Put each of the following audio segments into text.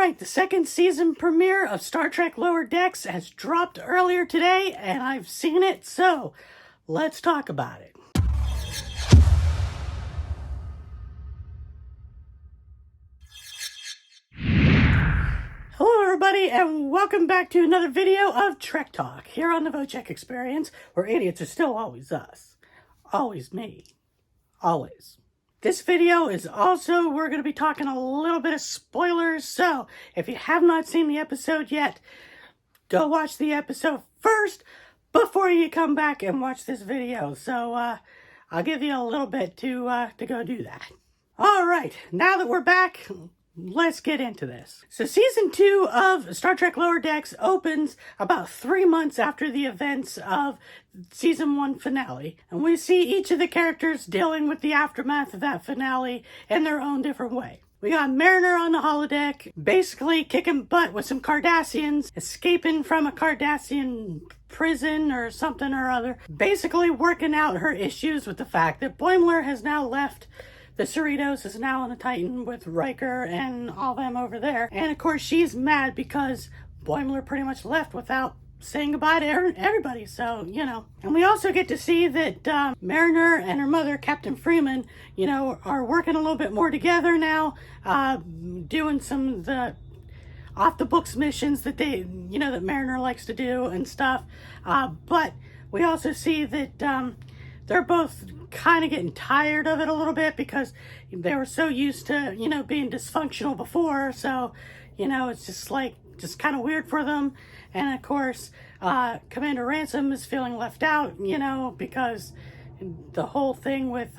right, the second season premiere of Star Trek Lower Decks has dropped earlier today, and I've seen it, so let's talk about it. Hello everybody, and welcome back to another video of Trek Talk, here on the Vochek Experience, where idiots are still always us. Always me. Always. This video is also, we're going to be talking a little bit of spoilers, so if you have not seen the episode yet, go watch the episode first before you come back and watch this video. So I'll give you a little bit to go do that. All right, now that we're back, let's get into this. So season 2 of Star Trek Lower Decks opens about 3 months after the events of season 1 finale. And we see each of the characters dealing with the aftermath of that finale in their own different way. We got Mariner on the holodeck, basically kicking butt with some Cardassians, escaping from a Cardassian prison or something or other, basically working out her issues with the fact that Boimler has now left. The Cerritos is now on the Titan with Riker and all them over there. And of course she's mad because Boimler pretty much left without saying goodbye to everybody, so, you know. And we also get to see that Mariner and her mother, Captain Freeman, you know, are working a little bit more together now, doing some of the off-the-books missions that they, you know, that Mariner likes to do and stuff. But we also see that they're both kind of getting tired of it a little bit because they were so used to, you know, being dysfunctional before. So, you know, it's just like, just kind of weird for them. And of course, Commander Ransom is feeling left out, you know, because the whole thing with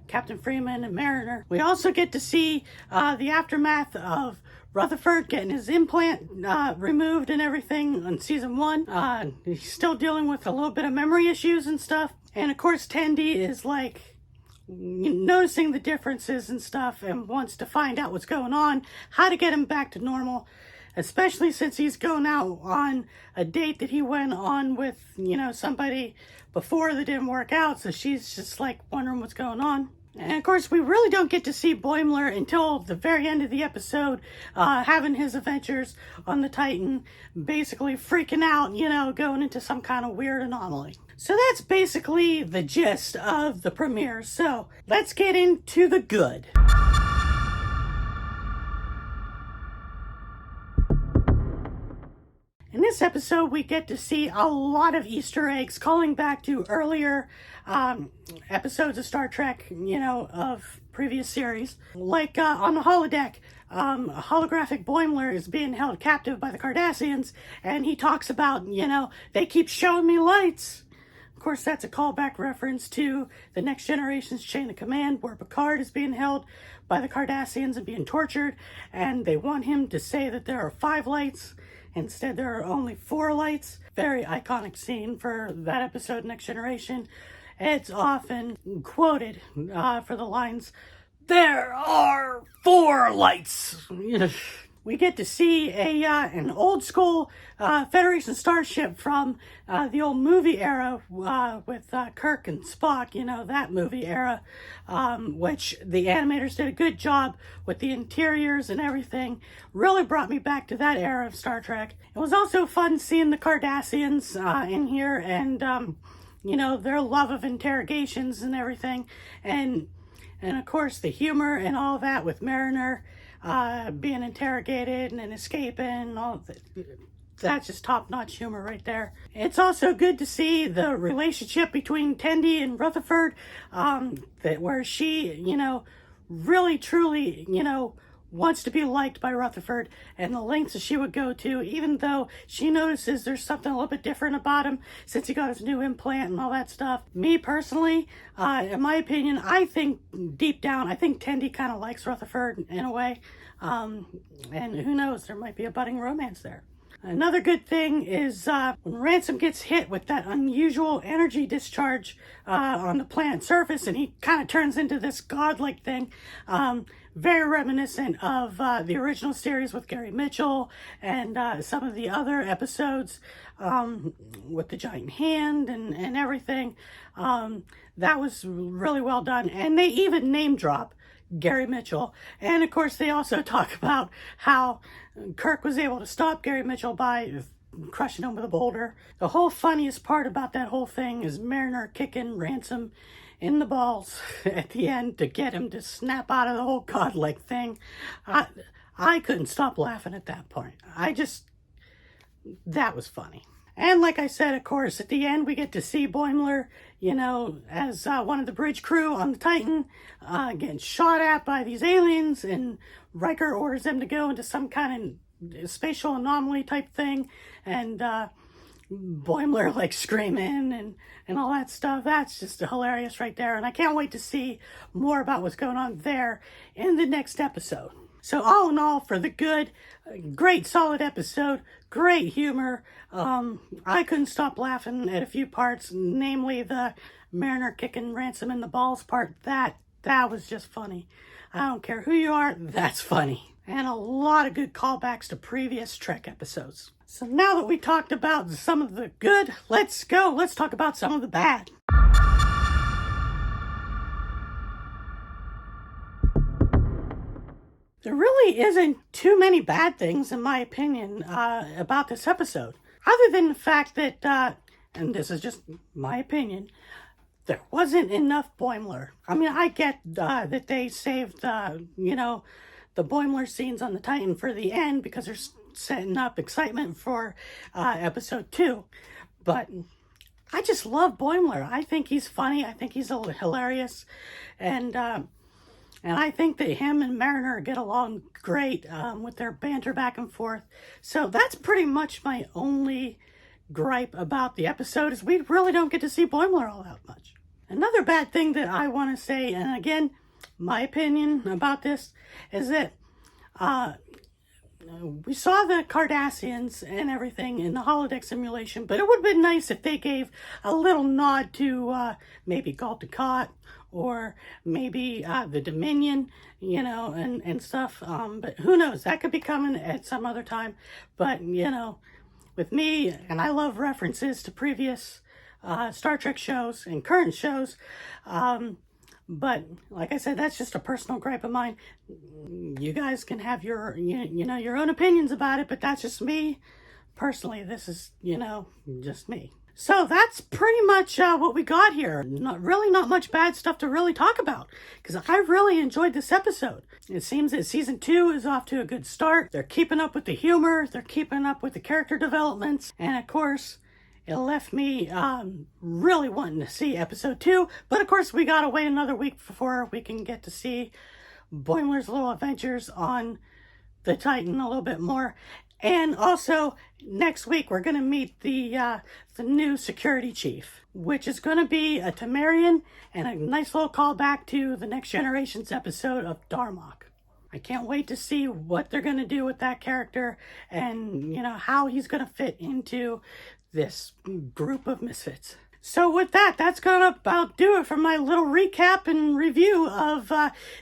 Captain Freeman and Mariner. We also get to see the aftermath of Rutherford getting his implant removed and everything on season 1. He's still dealing with a little bit of memory issues and stuff. And of course, Tendi is like noticing the differences and stuff and wants to find out what's going on, how to get him back to normal, especially since he's going out on a date that he went on with, you know, somebody before that didn't work out. So she's just like wondering what's going on. And of course, we really don't get to see Boimler until the very end of the episode, having his adventures on the Titan, basically freaking out, you know, going into some kind of weird anomaly. So that's basically the gist of the premiere. So let's get into the good. In this episode, we get to see a lot of Easter eggs calling back to earlier episodes of Star Trek, you know, of previous series. Like on the holodeck, a holographic Boimler is being held captive by the Cardassians, and he talks about, you know, they keep showing me lights. Of course, that's a callback reference to the Next Generation's Chain of Command, where Picard is being held by the Cardassians and being tortured, and they want him to say that there are 5 lights. Instead, there are only 4 lights. Very iconic scene for that episode, Next Generation. It's often quoted for the lines, "There are 4 lights." We get to see an old school Federation starship from the old movie era with Kirk and Spock, you know, that movie era, which the animators did a good job with the interiors and everything. Really brought me back to that era of Star Trek. It was also fun seeing the Cardassians in here and, you know, their love of interrogations and everything. And of course, the humor and all that with Mariner being interrogated and escaping and all that. That's just top-notch humor right there. It's also good to see the relationship between Tendi and Rutherford, where she, you know, really truly, you know, wants to be liked by Rutherford, and the lengths that she would go to, even though she notices there's something a little bit different about him since he got his new implant and all that stuff. Me personally, in my opinion, I think deep down, I think Tendi kind of likes Rutherford in a way. And who knows, there might be a budding romance there. Another good thing is when Ransom gets hit with that unusual energy discharge on the planet surface, and he kind of turns into this godlike thing. Very reminiscent of the original series with Gary Mitchell and some of the other episodes with the giant hand and everything. That was really well done. And they even name drop Gary Mitchell. And of course, they also talk about how Kirk was able to stop Gary Mitchell by crushing him with a boulder. The whole funniest part about that whole thing is Mariner kicking Ransom in the balls at the end to get him to snap out of the whole godlike thing. I couldn't stop laughing at that point. That was funny. And like I said, of course, at the end we get to see Boimler, as one of the bridge crew on the Titan, getting shot at by these aliens, and Riker orders them to go into some kind of spatial anomaly type thing, and Boimler like screaming and all that stuff. That's just hilarious right there, and I can't wait to see more about what's going on there in the next episode. So all in all, for the good, great solid episode, great humor. I couldn't stop laughing at a few parts, namely the Mariner kicking Ransom in the balls part. That was just funny. I don't care who you are, that's funny. And a lot of good callbacks to previous Trek episodes. So now that we talked about some of the good, let's talk about some of the bad. There really isn't too many bad things, in my opinion, about this episode. Other than the fact that, and this is just my opinion, there wasn't enough Boimler. I mean, I get that they saved, the Boimler scenes on the Titan for the end because they're setting up excitement for episode 2. But I just love Boimler. I think he's funny. I think he's hilarious. And I think that him and Mariner get along great with their banter back and forth. So that's pretty much my only gripe about the episode, is we really don't get to see Boimler all that much. Another bad thing that I want to say, and again, my opinion about this, is that we saw the Cardassians and everything in the holodeck simulation, but it would have been nice if they gave a little nod to maybe Gul Dukat, or maybe the Dominion, and stuff. But who knows? That could be coming at some other time. But, with me, and I love references to previous Star Trek shows and current shows. But like I said, that's just a personal gripe of mine. You guys can have your, your own opinions about it, but that's just me. Personally, this is, just me. So that's pretty much what we got here. Not much bad stuff to really talk about, because I really enjoyed this episode. It seems that season 2 is off to a good start. They're keeping up with the humor. They're keeping up with the character developments. And of course, it left me really wanting to see episode 2. But of course, we gotta wait another week before we can get to see Boimler's little adventures on the Titan a little bit more. And also, next week, we're going to meet the new security chief, which is going to be a Temerian, and a nice little callback to the Next Generation's episode of Darmok. I can't wait to see what they're going to do with that character, and, how he's going to fit into this group of misfits. So with that, that's going to about do it for my little recap and review of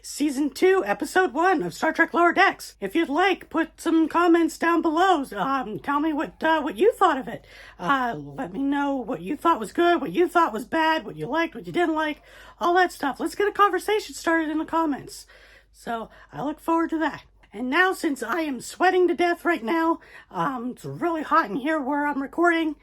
Season 2, Episode 1 of Star Trek Lower Decks. If you'd like, put some comments down below. Tell me what you thought of it. Let me know what you thought was good, what you thought was bad, what you liked, what you didn't like, all that stuff. Let's get a conversation started in the comments. So I look forward to that. And now, since I am sweating to death right now, it's really hot in here where I'm recording.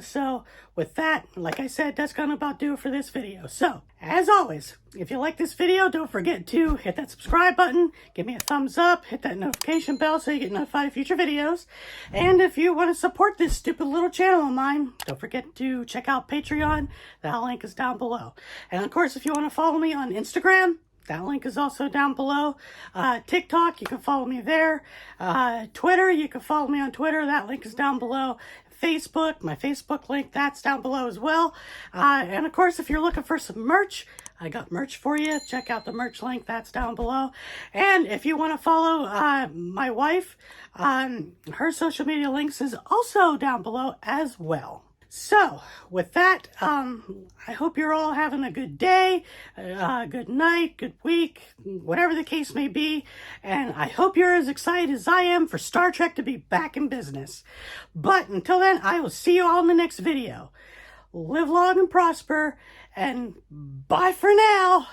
So with that, like I said, that's gonna about do it for this video. So as always, if you like this video, don't forget to hit that subscribe button, give me a thumbs up, hit that notification bell so you get notified of future videos. And if you want to support this stupid little channel of mine, don't forget to check out Patreon. That link is down below. And of course, if you want to follow me on Instagram, that link is also down below. TikTok, you can follow me there. Twitter, you can follow me on Twitter. That link is down below. Facebook, my Facebook link, that's down below as well. And of course, if you're looking for some merch, I got merch for you. Check out the merch link, that's down below. And if you want to follow my wife, her social media links is also down below as well. So, with that, I hope you're all having a good day, good night, good week, whatever the case may be. And I hope you're as excited as I am for Star Trek to be back in business. But until then, I will see you all in the next video. Live long and prosper, and bye for now.